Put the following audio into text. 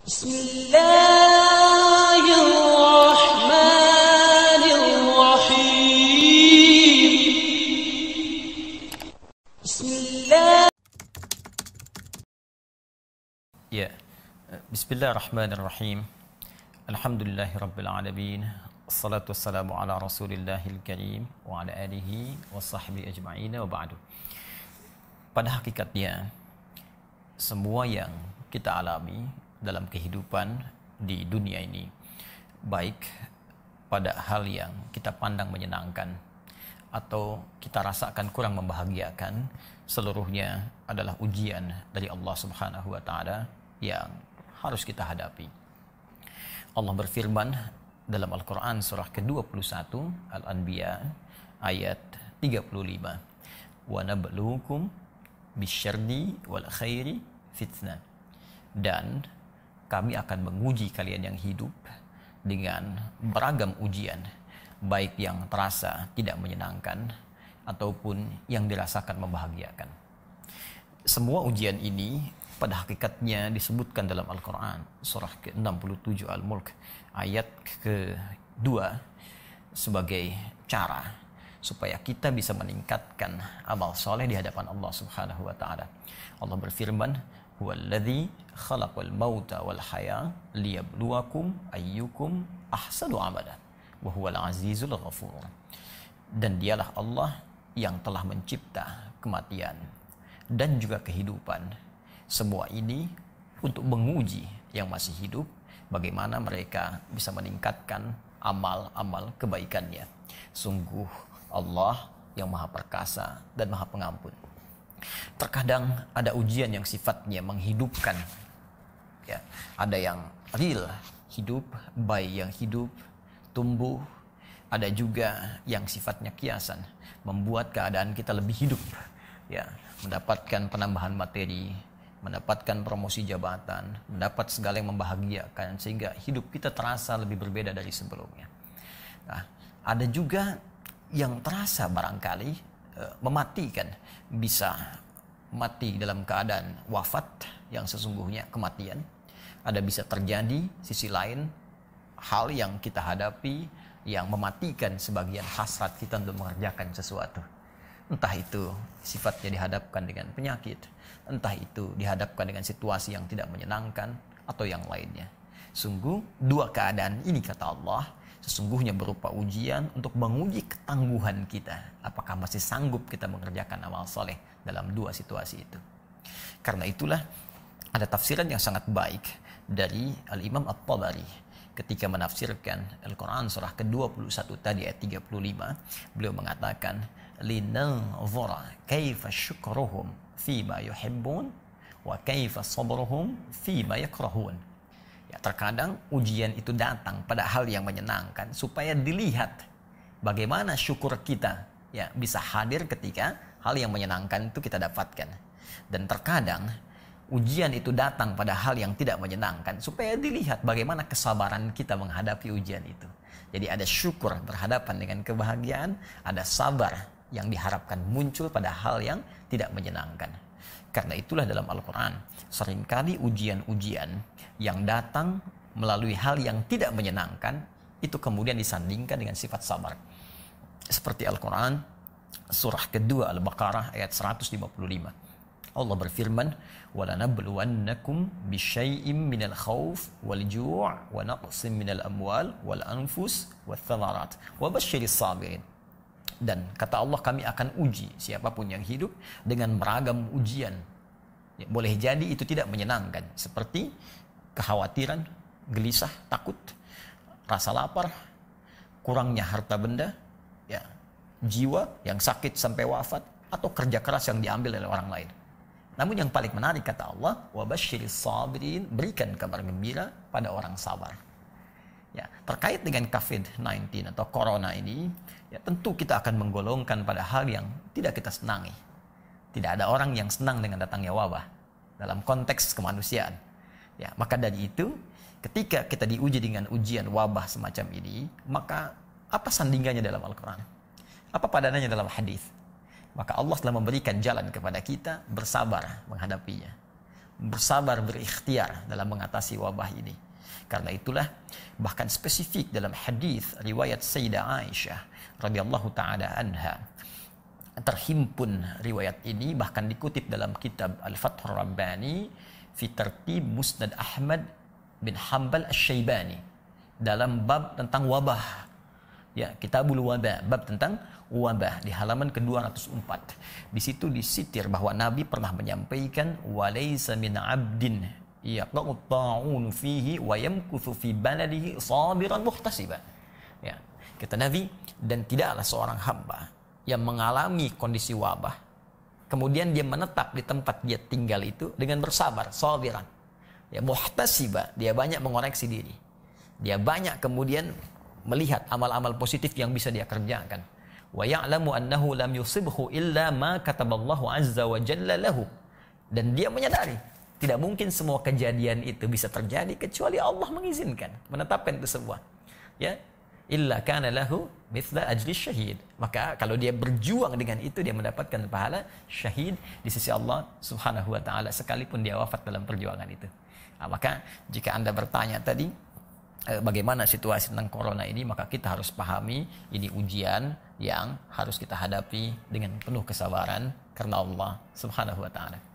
Bismillahirrahmanirrahim. Ya, Bismillahirrahmanirrahim. Alhamdulillahirabbil alamin. Wassalatu wassalamu ala Rasulillahil karim wa ala alihi wa sahbihi ajma'in wa ba'du. Pada hakikatnya semua yang kita alami dalam kehidupan di dunia ini, baik pada hal yang kita pandang menyenangkan atau kita rasakan kurang membahagiakan, seluruhnya adalah ujian dari Allah Subhanahu wa taala yang harus kita hadapi. Allah berfirman dalam Al-Qur'an surah ke-21 Al-Anbiya ayat 35. Wa nabluukum bisyarri wal khairi fitnah. Dan kami akan menguji kalian yang hidup dengan beragam ujian, baik yang terasa tidak menyenangkan ataupun yang dirasakan membahagiakan. Semua ujian ini pada hakikatnya disebutkan dalam Al-Quran surah ke-67 Al-Mulk ayat ke-2 sebagai cara supaya kita bisa meningkatkan amal soleh di hadapan Allah Subhanahu wa taala. Allah berfirman, "Huwallazi khalaqal mauta wal haya liyabluwakum ayyukum ahsanu amala wa huwal azizul ghafur." Dan dialah Allah yang telah mencipta kematian dan juga kehidupan. Semua ini untuk menguji yang masih hidup bagaimana mereka bisa meningkatkan amal-amal kebaikannya. Sungguh Allah yang Maha Perkasa dan Maha Pengampun. Terkadang ada ujian yang sifatnya menghidupkan. Ya, ada yang real, hidup, bayi yang hidup, tumbuh. Ada juga yang sifatnya kiasan, membuat keadaan kita lebih hidup. Ya, mendapatkan penambahan materi, mendapatkan promosi jabatan, mendapat segala yang membahagiakan sehingga hidup kita terasa lebih berbeda dari sebelumnya. Nah, ada juga yang terasa barangkali mematikan, bisa mati dalam keadaan wafat yang sesungguhnya kematian. Ada bisa terjadi sisi lain hal yang kita hadapi yang mematikan sebagian hasrat kita untuk mengerjakan sesuatu. Entah itu sifatnya dihadapkan dengan penyakit, entah itu dihadapkan dengan situasi yang tidak menyenangkan atau yang lainnya. Sungguh dua keadaan ini kata Allah sesungguhnya berupa ujian untuk menguji ketangguhan kita. Apakah masih sanggup kita mengerjakan amal soleh dalam dua situasi itu. Karena itulah ada tafsiran yang sangat baik dari Al-Imam At-Tabari ketika menafsirkan Al-Quran surah ke-21 tadi ayat 35. Beliau mengatakan, linanzura kaifa syukruhum fima yuhibbun wa kaifa sabruhum fima yakrahun. Ya, terkadang ujian itu datang pada hal yang menyenangkan supaya dilihat bagaimana syukur kita ya bisa hadir ketika hal yang menyenangkan itu kita dapatkan. Dan terkadang ujian itu datang pada hal yang tidak menyenangkan supaya dilihat bagaimana kesabaran kita menghadapi ujian itu. Jadi ada syukur berhadapan dengan kebahagiaan, ada sabar yang diharapkan muncul pada hal yang tidak menyenangkan. Karena itulah dalam Al-Quran seringkali ujian-ujian yang datang melalui hal yang tidak menyenangkan itu kemudian disandingkan dengan sifat sabar. Seperti Al-Quran surah kedua Al-Baqarah ayat 155. Allah berfirman, "Walanabluwannakum bisyai'im minal khauf wal ju' wa naqsim minal amwal wal anfus wath thamarat wa basyiris sabirin." Dan kata Allah, kami akan uji siapapun yang hidup dengan beragam ujian. Ya, boleh jadi itu tidak menyenangkan, seperti kekhawatiran, gelisah, takut, rasa lapar, kurangnya harta benda, ya, jiwa yang sakit sampai wafat, atau kerja keras yang diambil oleh orang lain. Namun yang paling menarik kata Allah, wa basyiris sabirin, berikan kabar gembira pada orang sabar. Ya, terkait dengan COVID-19 atau corona ini, ya tentu kita akan menggolongkan pada hal yang tidak kita senangi. Tidak ada orang yang senang dengan datangnya wabah dalam konteks kemanusiaan. Ya, maka dari itu, ketika kita diuji dengan ujian wabah semacam ini, maka apa sandingannya dalam Al-Quran? Apa padanannya dalam hadis? Maka Allah telah memberikan jalan kepada kita bersabar menghadapinya. bersabar, berikhtiar dalam mengatasi wabah ini. Karena itulah bahkan spesifik dalam hadis riwayat Sayyidah Aisyah radhiyallahu taala anha, terhimpun riwayat ini bahkan dikutip dalam kitab Al-Fathur Rabbani fi Tartib Musnad Ahmad bin Hanbal Asy-Syaibani dalam bab tentang wabah. Ya, Kitabul Wabah, bab tentang wabah di halaman ke-204. Di situ disitir bahwa Nabi pernah menyampaikan walaysa min 'abdin yaqa'u ta'un fihi wa yamkuthu fi baladihi sabiran muhtasiba. Ya, kata Nabi, dan tidaklah seorang hamba yang mengalami kondisi wabah kemudian dia menetap di tempat dia tinggal itu dengan bersabar, sabiran. Ya, muhtasiba, dia banyak mengoreksi diri. Dia banyak kemudian melihat amal-amal positif yang bisa dia kerjakan. Wa ya'lamu annahu lam yusibhu illa ma kataballahu azza wa jalla lahu. Dan dia menyadari tidak mungkin semua kejadian itu bisa terjadi kecuali Allah mengizinkan, menetapkan itu semua. Ya, illa kana lahu mithla ajri syahid. Maka kalau dia berjuang dengan itu dia mendapatkan pahala syahid di sisi Allah Subhanahu wa taala sekalipun dia wafat dalam perjuangan itu. Nah, maka jika Anda bertanya tadi bagaimana situasi tentang corona ini, maka kita harus pahami ini ujian yang harus kita hadapi dengan penuh kesabaran karena Allah Subhanahu wa taala.